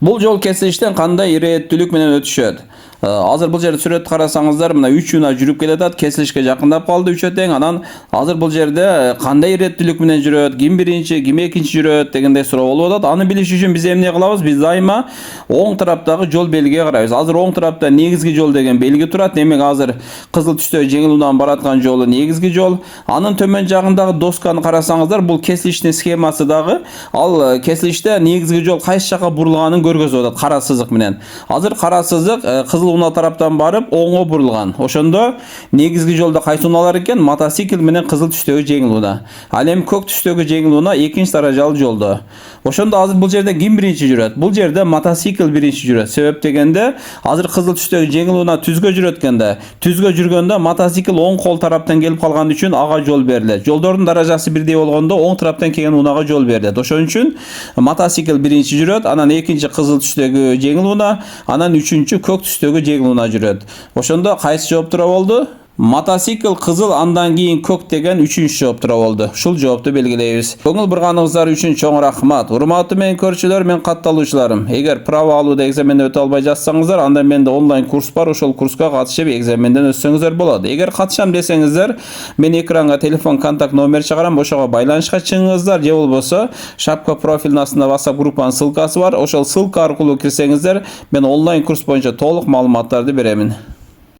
Бул жол кесилиштен кандай ирээттүүлүк менен өтүшөт? Азыр бул жерде сүрөт карасаңыздар, мына 3 унаа жүрүп келатат, кесилишке жакындап калды үчөө тең. Анан азыр бул жерде кандай ирээттүүлүк менен жүрөт, ким биринчи, ким экинчи жүрөт дегендей суроо болуп атат. Аны билиш үчүн биз эмне кылабыз? Биз дайыма оң тараптагы жол белгиге карайбыз. Азыр оң тарапта негизги жол деген белги турат. Демек азыр кызыл түстө жеңил унаа бараткан жолу негизги жол. Анын төмөн жагындагы досканы карасаңыздар, бул кесилиштин схемасы дагы. Ал кесилиште негизги жол кайсы жака бурулганын көргөзүп атат кара сызык менен. Азыр кара сызык кызыл унаа тараптан барып оңго бурулган. Ошондо негизги жолдо кайсы унаалар экен? Мотоцикл менен кызыл түстөгү жеңил унаа. Ал эми көк түстөгү жеңил унаа экинчи даражалуу жолдо. Ошондо азыр бул жерде ким биринчи жүрөт? Бул жерде мотоцикл биринчи жүрөт. Себеп дегенде азыр кызыл түстөгү жеңил унаа түзгө жүрөт экенде. Түзгө жүргөндө мотоцикл оң кол тараптан келип калган үчүн ага жол берилет. Жолдордун даражасы бирдей болгондо оң тараптан келген унаага жол берилет. Ошон үчүн мотоцикл биринчи жүрөт, анан экинчи кызыл түстөгү жеңил унаа, анан үчүнчү көк түстөгү жеңил унаа жүрөт. Ошондо кайсы жооп туура болду? Мотоцикл кызыл, андан кийин көк деген үчүнчү жооп туура болду. Ушул жоопту белгилейбиз. Көңүл бурганыңыздар үчүн чоң рахмат. Урматтуу менин көрүүчүлөр, мен катталуучуларым. Эгер право алууда экзаменден өтө албай жатсаңыздар, анда менде онлайн курс бар. Ошол курска катышып экзаменден өтсөңүздөр болот. Эгер катышам десеңиздер, мен экранга телефон контакт номер чыгарам, ошого байланышка чыгыңыздар. Же болбосо шапка профилинин астында WhatsApp группанын ссылкасы бар. Ошол ссылка аркылуу кирсеңиздер, мен онлайн курс боюнча толук маалыматтарды беремин.